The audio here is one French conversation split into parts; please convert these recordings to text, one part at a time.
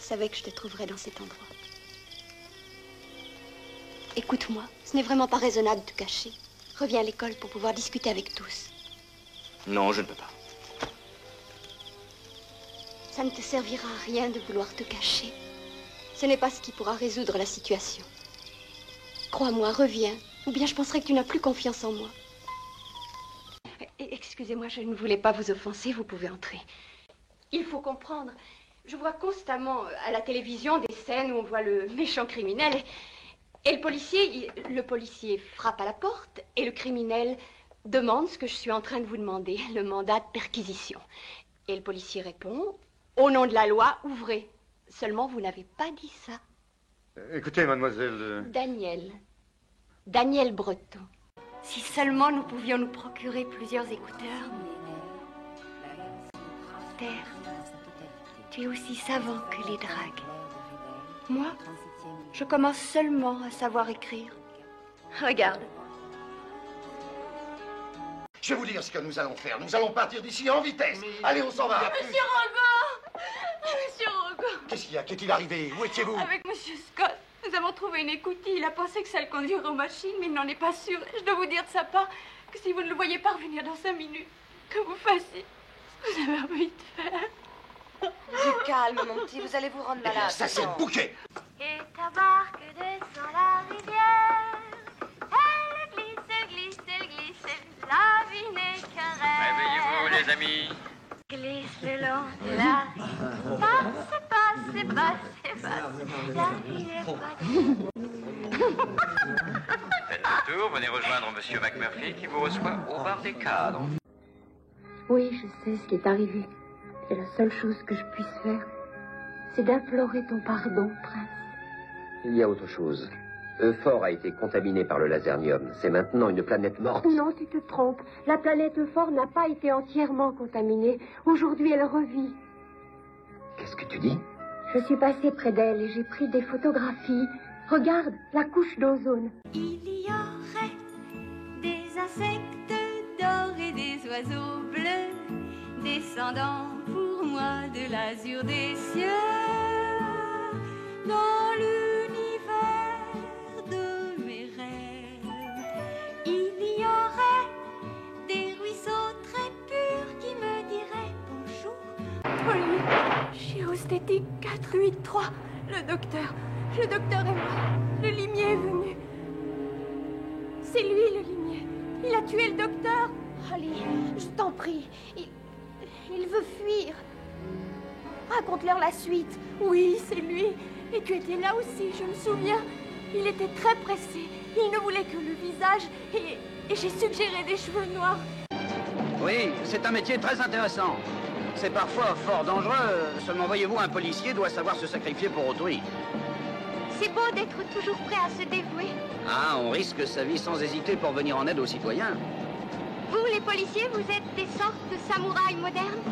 savais que je te trouverais dans cet endroit. Écoute-moi, ce n'est vraiment pas raisonnable de te cacher. Reviens à l'école pour pouvoir discuter avec tous. Non, je ne peux pas. Ça ne te servira à rien de vouloir te cacher. Ce n'est pas ce qui pourra résoudre la situation. Crois-moi, reviens, ou bien je penserai que tu n'as plus confiance en moi. Excusez-moi, je ne voulais pas vous offenser, vous pouvez entrer. Il faut comprendre, je vois constamment à la télévision des scènes où on voit le méchant criminel et le policier frappe à la porte et le criminel demande ce que je suis en train de vous demander, le mandat de perquisition. Et le policier répond, au nom de la loi, ouvrez. Seulement, vous n'avez pas dit ça. Écoutez, mademoiselle... Daniel Breton. Si seulement nous pouvions nous procurer plusieurs écouteurs. Père, tu es aussi savant que les dragues. Moi, je commence seulement à savoir écrire. Regarde. Je vais vous dire ce que nous allons faire. Nous allons partir d'ici en vitesse. Allez, on s'en va. Monsieur Rogo! Monsieur Rogo! Qu'est-ce qu'il y a? Qu'est-il arrivé? Où étiez-vous? Avec Monsieur Scott. Nous avons trouvé une écoutille. Il a pensé que ça le conduirait aux machines, mais il n'en est pas sûr. Je dois vous dire de sa part que si vous ne le voyez pas revenir dans 5 minutes, que vous fassiez ce que vous avez envie de faire. Du calme, mon petit, vous allez vous rendre malade. Ça, c'est le bouquet. Et ta barque descend la rivière. Elle glisse, elle glisse, elle glisse. La vie n'est qu'un rêve. Réveillez-vous, les amis. Glisse le long de la rive. Passe, passe, passe, passe. La vie n'est pas... Faites le tour, venez rejoindre Monsieur McMurphy qui vous reçoit au bar des cadres. Oui, je sais ce qui est arrivé. Et la seule chose que je puisse faire, c'est d'implorer ton pardon, prince. Il y a autre chose. Euphor a été contaminé par le lasernium. C'est maintenant une planète morte. Non, tu te trompes. La planète Euphor n'a pas été entièrement contaminée. Aujourd'hui, elle revit. Qu'est-ce que tu dis? Je suis passée près d'elle et j'ai pris des photographies. Regarde, la couche d'ozone. Il y aurait des insectes d'or et des oiseaux bleus, descendant pour moi de l'azur des cieux, dans l'univers de mes rêves. Il y aurait des ruisseaux très purs qui me diraient bonjour. Pauline, chiosthétique 483, le docteur est mort, le limier est venu. C'est lui le limier, il a tué le docteur. Allez, je t'en prie, il veut fuir. Raconte-leur la suite. Oui, c'est lui. Et tu étais là aussi, je me souviens. Il était très pressé. Il ne voulait que le visage et j'ai suggéré des cheveux noirs. Oui, c'est un métier très intéressant. C'est parfois fort dangereux. Seulement, voyez-vous, un policier doit savoir se sacrifier pour autrui. C'est beau d'être toujours prêt à se dévouer. Ah, on risque sa vie sans hésiter pour venir en aide aux citoyens. Vous, les policiers, vous êtes des sortes de samouraïs modernes?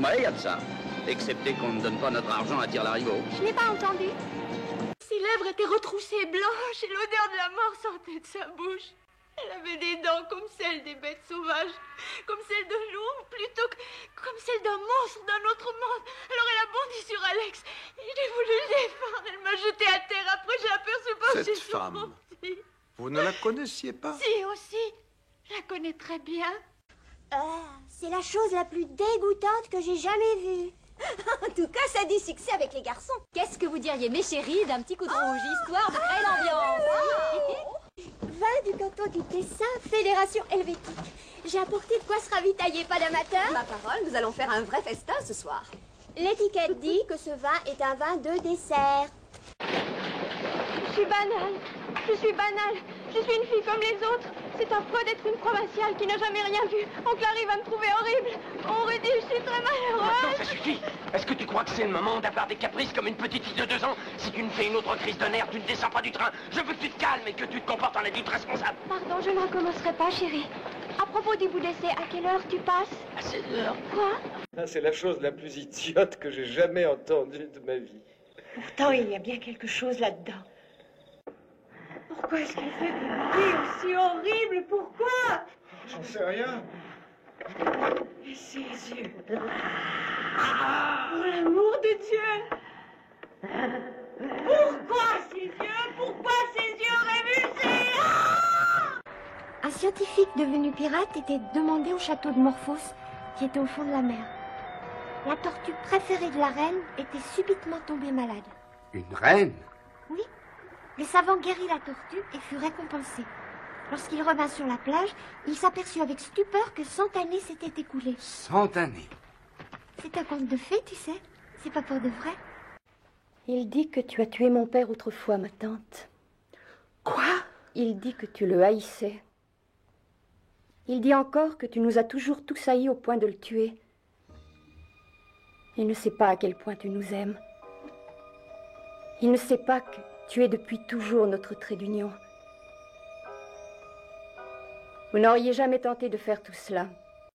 Ouais, il y a de ça. Excepté qu'on ne donne pas notre argent à tire-larigot. Je n'ai pas entendu. Ses lèvres étaient retroussées blanches et l'odeur de la mort sortait de sa bouche. Elle avait des dents comme celles des bêtes sauvages, comme celles de loups, plutôt que comme celles d'un monstre d'un autre monde. Alors elle a bondi sur Alex et j'ai voulu le défendre. Elle m'a jeté à terre. Après j'ai aperçu passer Cette femme, vous ne la connaissiez pas? Si, aussi. Je la connais très bien. C'est la chose la plus dégoûtante que j'ai jamais vue. En tout cas, ça dit succès avec les garçons. Qu'est-ce que vous diriez, mes chéris, d'un petit coup de rouge, histoire de créer l'ambiance? Vin du canton du Tessin, Fédération helvétique. J'ai apporté de quoi se ravitailler, pas d'amateur. Ma parole, nous allons faire un vrai festin ce soir. L'étiquette dit que ce vin est un vin de dessert. Je suis banale. Je suis banale. Je suis une fille comme les autres. C'est affreux d'être une provinciale qui n'a jamais rien vu. Oncle Harry va me trouver horrible. On aurait dit que je suis très malheureuse. Non, ça suffit. Est-ce que tu crois que c'est le moment d'avoir des caprices comme une petite fille de 2 ans? Si tu me fais une autre crise de nerfs, tu ne descends pas du train. Je veux que tu te calmes et que tu te comportes en adulte responsable. Pardon, je ne recommencerai pas, chérie. À propos du bout d'essai, à quelle heure tu passes? À 16h. Quoi? Ah, c'est la chose la plus idiote que j'ai jamais entendue de ma vie. Pourtant, il y a bien quelque chose là-dedans. Pourquoi est-ce qu'elle fait des bruits aussi horribles? Pourquoi? J'en sais rien. Et ses yeux. Pour l'amour de Dieu! Pourquoi ces yeux? Pourquoi ces yeux révulsés? Un scientifique devenu pirate était demandé au château de Morphos, qui était au fond de la mer. La tortue préférée de la reine était subitement tombée malade. Une reine? Oui. Le savant guérit la tortue et fut récompensé. Lorsqu'il revint sur la plage, il s'aperçut avec stupeur que 100 années s'étaient écoulées. 100 années? C'est un conte de fées, tu sais. C'est pas pour de vrai. Il dit que tu as tué mon père autrefois, ma tante. Quoi? Il dit que tu le haïssais. Il dit encore que tu nous as toujours tous haïs au point de le tuer. Il ne sait pas à quel point tu nous aimes. Il ne sait pas que tu es depuis toujours notre trait d'union. Vous n'auriez jamais tenté de faire tout cela.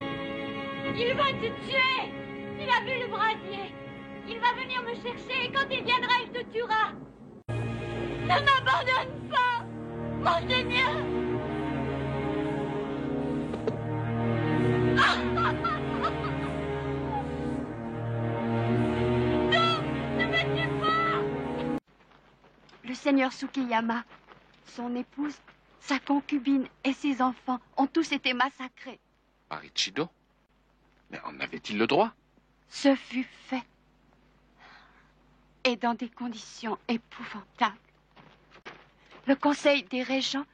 Il va te tuer! Il a vu le brasier! Il va venir me chercher et quand il viendra, il te tuera! Ne m'abandonne pas! Mon Seigneur! Non! Ne me tue pas! Le seigneur Sukeyama, son épouse, sa concubine et ses enfants ont tous été massacrés. Par Ichido? Mais en avait-il le droit? Ce fut fait. Et dans des conditions épouvantables. Le conseil des régents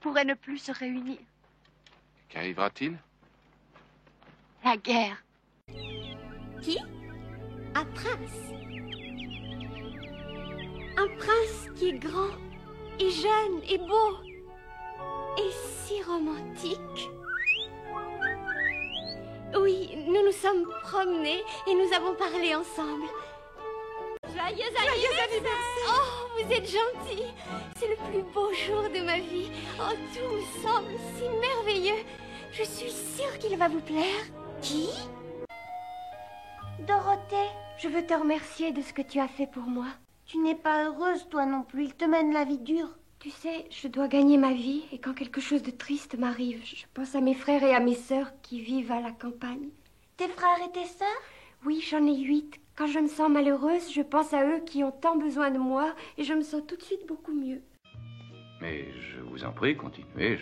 pourrait ne plus se réunir. Qu'arrivera-t-il? La guerre. Qui? Un prince. Un prince qui est grand, et jeune, et beau, et si romantique. Oui, nous nous sommes promenés et nous avons parlé ensemble. Joyeux anniversaire! Oh, vous êtes gentil. C'est le plus beau jour de ma vie. Oh, tout me semble si merveilleux. Je suis sûre qu'il va vous plaire. Qui? Dorothée, je veux te remercier de ce que tu as fait pour moi. Tu n'es pas heureuse, toi non plus. Il te mène la vie dure. Tu sais, je dois gagner ma vie et quand quelque chose de triste m'arrive, je pense à mes frères et à mes sœurs qui vivent à la campagne. Tes frères et tes sœurs? Oui, j'en ai 8. Quand je me sens malheureuse, je pense à eux qui ont tant besoin de moi et je me sens tout de suite beaucoup mieux. Mais je vous en prie, continuez,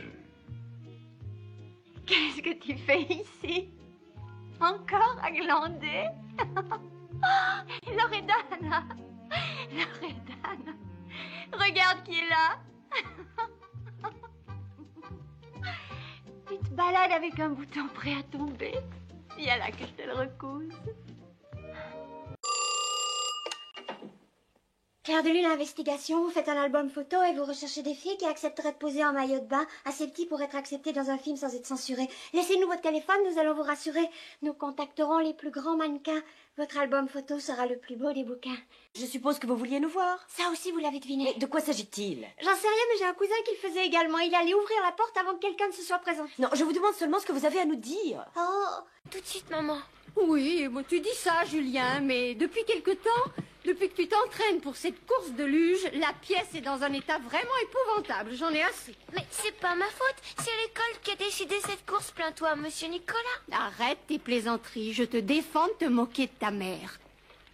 Qu'est-ce que tu fais ici? Encore à glander? Loredana! Loredana! Regarde qui est là! Tu te balades avec un bouton prêt à tomber. Viens là que je te le recouse. Claire de Lune Investigation, vous faites un album photo et vous recherchez des filles qui accepteraient de poser en maillot de bain, assez petits pour être acceptés dans un film sans être censurés. Laissez-nous votre téléphone, nous allons vous rassurer. Nous contacterons les plus grands mannequins. Votre album photo sera le plus beau des bouquins. Je suppose que vous vouliez nous voir. Ça aussi, vous l'avez deviné. Mais de quoi s'agit-il? J'en sais rien, mais j'ai un cousin qui le faisait également. Il allait ouvrir la porte avant que quelqu'un ne se soit présenté. Non, je vous demande seulement ce que vous avez à nous dire. Oh, tout de suite, maman. Oui, bon, tu dis ça, Julien, mais depuis quelque temps, depuis que tu t'entraînes pour cette course de luge, la pièce est dans un état vraiment épouvantable. J'en ai assez. Mais c'est pas ma faute. C'est l'école qui a décidé cette course. Plains-toi, monsieur Nicolas. Arrête tes plaisanteries. Je te défends de te moquer de ta mère.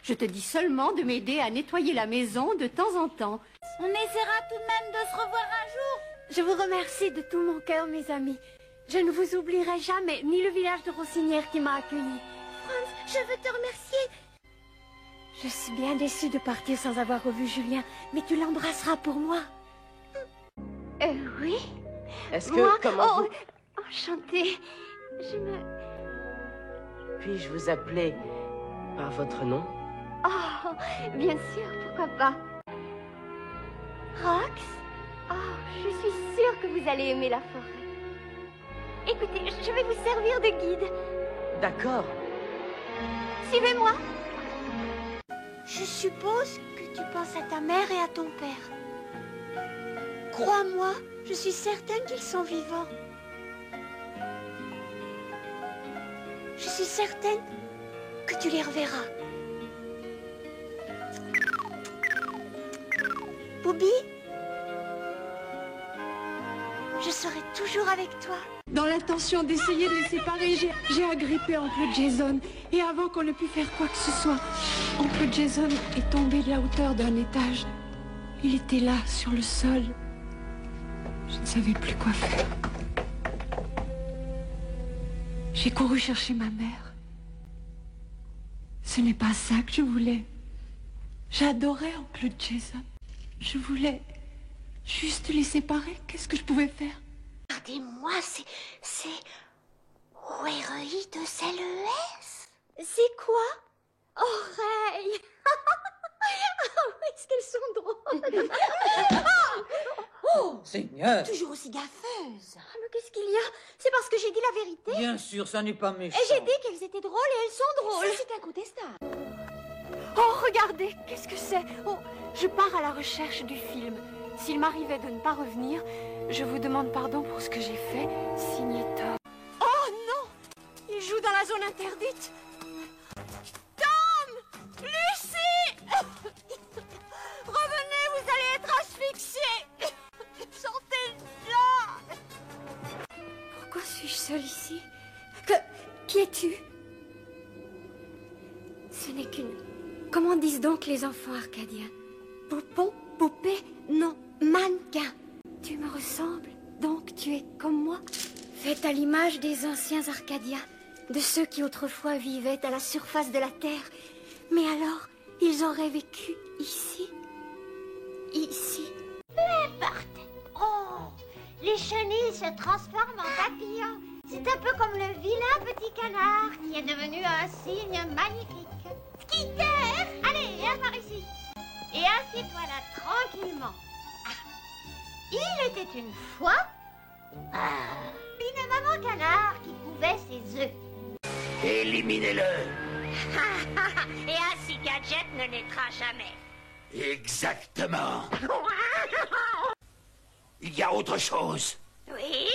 Je te dis seulement de m'aider à nettoyer la maison de temps en temps. On essaiera tout de même de se revoir un jour. Je vous remercie de tout mon cœur, mes amis. Je ne vous oublierai jamais, ni le village de Rossinière qui m'a accueilli. Franz, je veux te remercier. Je suis bien déçue de partir sans avoir revu Julien, mais tu l'embrasseras pour moi. Oui. Est-ce que, moi? comment vous... Enchantée. Puis-je vous appeler par votre nom? Oh, bien sûr, pourquoi pas. Rox? Oh, je suis sûre que vous allez aimer la forêt. Écoutez, je vais vous servir de guide. D'accord. Suivez-moi. Je suppose que tu penses à ta mère et à ton père. Crois-moi, je suis certaine qu'ils sont vivants. Je suis certaine que tu les reverras. Bobby? Je serai toujours avec toi. Dans l'intention d'essayer de les séparer, j'ai agrippé oncle Jason. Et avant qu'on ne pu faire quoi que ce soit, oncle Jason est tombé de la hauteur d'un étage. Il était là, sur le sol. Je ne savais plus quoi faire. J'ai couru chercher ma mère. Ce n'est pas ça que je voulais. J'adorais oncle Jason. Je voulais juste les séparer. Qu'est-ce que je pouvais faire? Regardez-moi, c'est... Oreille de CES. C'est quoi? Oreille. Oh, est-ce qu'elles sont drôles? Oh, Seigneur! Toujours aussi gaffeuse. Mais qu'est-ce qu'il y a? C'est parce que j'ai dit la vérité? Bien sûr, ça n'est pas méchant. Et j'ai dit qu'elles étaient drôles et elles sont drôles. C'est incontestable. Oh, regardez, qu'est-ce que c'est? Oh, je pars à la recherche du film. S'il m'arrivait de ne pas revenir, je vous demande pardon pour ce que j'ai fait. Signé Tom. Oh non! Il joue dans la zone interdite. Tom! Lucie! Revenez, vous allez être asphyxiés! Sortez-là! Pourquoi suis-je seule ici? Qui es-tu? Ce n'est qu'une... Comment disent donc les enfants arcadiens? Poupon, poupée, non, mannequin. Tu me ressembles, donc tu es comme moi. Faite à l'image des anciens Arcadiens, de ceux qui autrefois vivaient à la surface de la terre. Mais alors, ils auraient vécu ici. Ici. N'importe. Oh, les chenilles se transforment en papillons. C'est un peu comme le vilain petit canard qui est devenu un cygne magnifique. Skitter, allez, viens par ici. Et assieds-toi là tranquillement. Ah. Il était une fois une maman canard qui couvait ses œufs. Éliminez-le. Et ainsi Gadget ne naîtra jamais. Exactement. Il y a autre chose. Oui?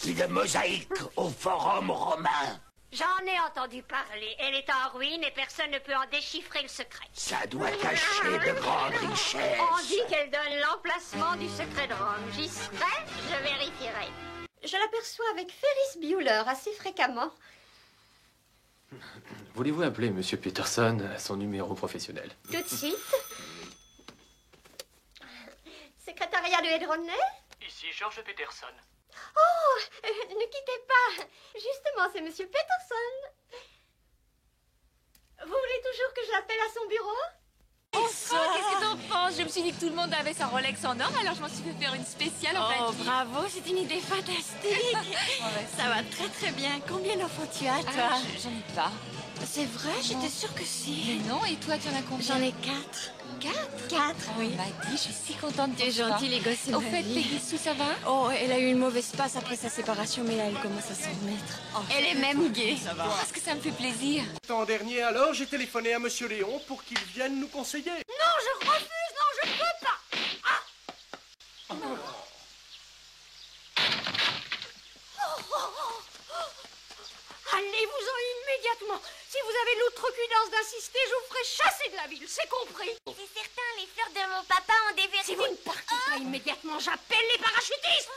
Une mosaïque au forum romain. J'en ai entendu parler. Elle est en ruine et personne ne peut en déchiffrer le secret. Ça doit cacher de grandes richesses. On dit qu'elle donne l'emplacement du secret de Rome. J'y serai, je vérifierai. Je l'aperçois avec Ferris Bueller assez fréquemment. Voulez-vous appeler Monsieur Peterson à son numéro professionnel? Tout de suite. Secrétariat de Hedronnet? Ici George Peterson. Oh, ne quittez pas. Justement, c'est Monsieur Peterson. Vous voulez toujours que je l'appelle à son bureau? Qu'est-ce que t'en penses? Je me suis dit que tout le monde avait sa Rolex en or, alors je m'en suis fait faire une spéciale en Oh, platine. bravo, c'est une idée fantastique. Ça va très très bien. Combien d'enfants tu as, toi? J'en ai pas. C'est vrai? J'étais sûre que si. Mais non, et toi, tu en as combien? J'en ai 4. 4? 4, oui. On m'a dit, je suis si contente de T'es gentil, les gosses, c'est Au ma fait, vie. Peggy Sue, ça va? Oh, elle a eu une mauvaise passe après sa séparation, mais là, elle commence à s'en remettre. Elle est même gay. Ça va. Parce que ça me fait plaisir. L'an dernier, alors, j'ai téléphoné à Monsieur Léon pour qu'il vienne nous conseiller. Non, je refuse, non, je peux pas. Ah. Allez-vous-en immédiatement. Si vous avez l'outrecuidance d'insister, je vous ferai chasser de la ville, c'est compris. C'est certain, les fleurs de mon papa ont déverrouillé. Si vous ne partez pas immédiatement, j'appelle les parachutistes.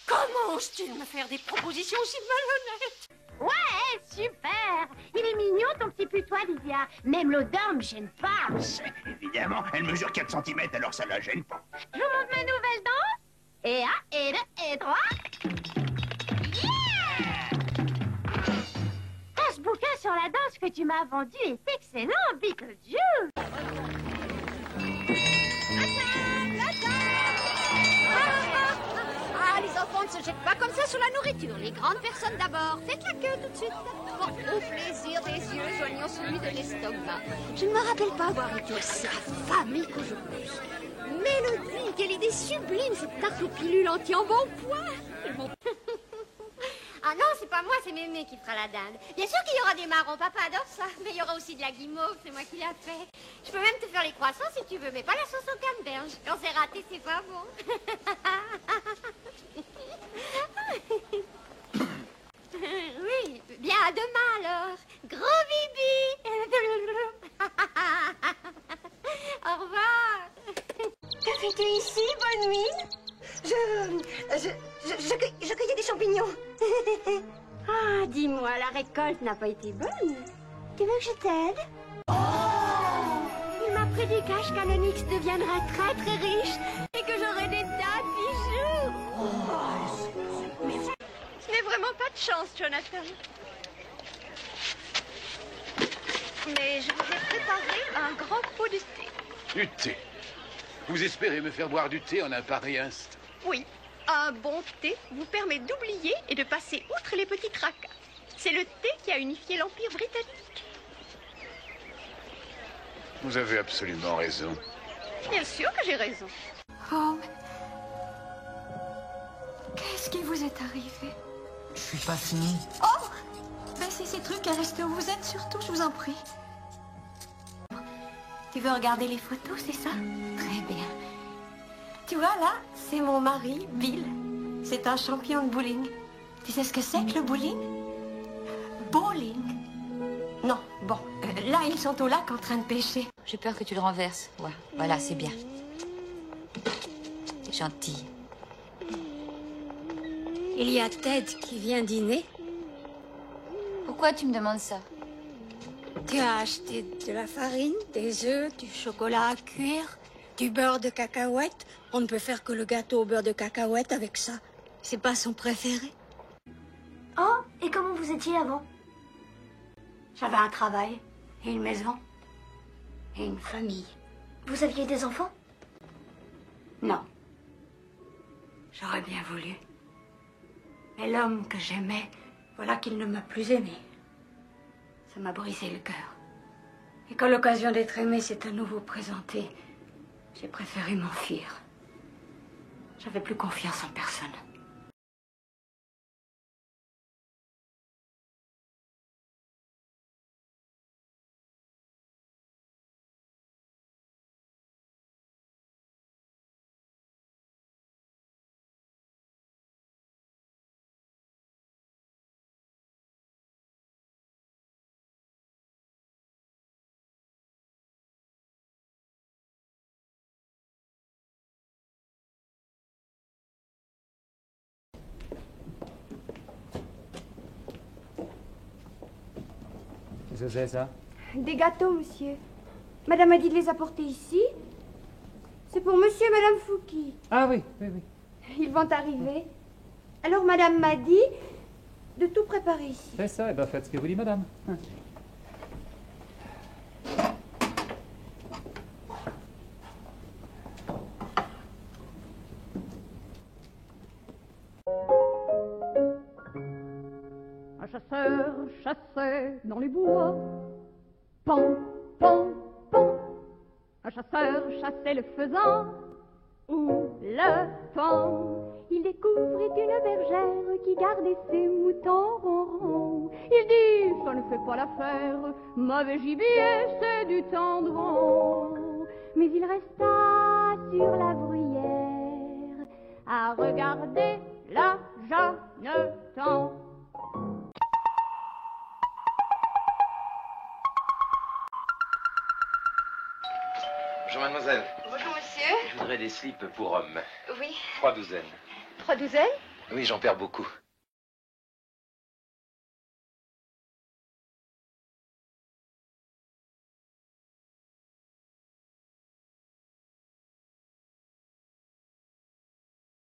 Comment oses-tu me faire des propositions aussi malhonnêtes? Ouais, super. Il est mignon, ton petit putois, Lydia. Même l'odeur me gêne pas. Évidemment, elle mesure 4 cm, alors ça la gêne pas. Je vous montre mes nouvelles danses. Et un, et deux, et trois. Ce bouquin sur la danse que tu m'as vendu est excellent, Beetlejuice. Ah, les enfants ne se jettent pas comme ça sur la nourriture. Les grandes personnes d'abord. Faites la queue tout de suite. Au plaisir des yeux joignant celui de l'estomac. Je ne me rappelle pas avoir été aussi affamée qu'aujourd'hui. Mélodie, quelle idée sublime, cette tarte aux pilules anti-embonpoint. Ah non, c'est pas moi, c'est Mémé qui fera la dinde. Bien sûr qu'il y aura des marrons, papa adore ça. Mais il y aura aussi de la guimauve, c'est moi qui l'ai fait. Je peux même te faire les croissants si tu veux, mais pas la sauce au canneberge. Quand c'est raté, c'est pas bon. Oui, bien à demain alors. Gros bibi. Au revoir. Que fais-tu ici, bonne nuit? Je Ah, dis-moi, la récolte n'a pas été bonne. Tu veux que je t'aide? Il m'a prédit qu'Ashkanonix deviendra très très riche et que j'aurai des tas de bijoux. Mais ce n'est vraiment pas de chance, Jonathan. Mais je vous ai préparé un grand pot de thé. Du thé? Vous espérez me faire boire du thé en un pareil instant? Oui, un bon thé vous permet d'oublier et de passer outre les petits tracas. C'est le thé qui a unifié l'Empire britannique. Vous avez absolument raison. Bien sûr que j'ai raison. Oh, qu'est-ce qui vous est arrivé? Je suis pas fini. Oh, baissez ces trucs et restez où vous êtes surtout, je vous en prie. Tu veux regarder les photos, c'est ça? Très bien. Tu vois, là, c'est mon mari, Bill. C'est un champion de bowling. Tu sais ce que c'est que le bowling? Bowling. Non, bon, là, ils sont au lac en train de pêcher. J'ai peur que tu le renverses. Ouais, voilà, c'est bien. C'est gentil. Il y a Ted qui vient dîner. Pourquoi tu me demandes ça? Tu as acheté de la farine, des œufs, du chocolat à cuire, du beurre de cacahuète. On ne peut faire que le gâteau au beurre de cacahuète avec ça. C'est pas son préféré. Oh, et comment vous étiez avant? J'avais un travail, et une maison, et une famille. Vous aviez des enfants? Non. J'aurais bien voulu. Mais l'homme que j'aimais, voilà qu'il ne m'a plus aimé. Ça m'a brisé le cœur. Et quand l'occasion d'être aimé s'est à nouveau présentée, j'ai préféré m'enfuir. J'avais plus confiance en personne. Qu'est-ce que c'est, ça? Des gâteaux, monsieur. Madame a dit de les apporter ici. C'est pour monsieur et madame Fouki. Ah oui, oui, oui. Ils vont arriver. Alors madame m'a dit de tout préparer ici. C'est ça, et ben faites ce que vous dit madame. Un chasseur chassait dans les bois. Pan, pan, pan. Un chasseur chassait le faisan ou le pan. Il découvrit une bergère qui gardait ses moutons ronrons. Il dit, ça ne fait pas l'affaire, mauvais gibier, c'est du tendron. Mais il resta sur la bruyère à regarder la Jeanneton. Bonjour mademoiselle. Bonjour monsieur. Je voudrais des slips pour hommes. Oui. 3 douzaines. 3 douzaines? Oui, j'en perds beaucoup.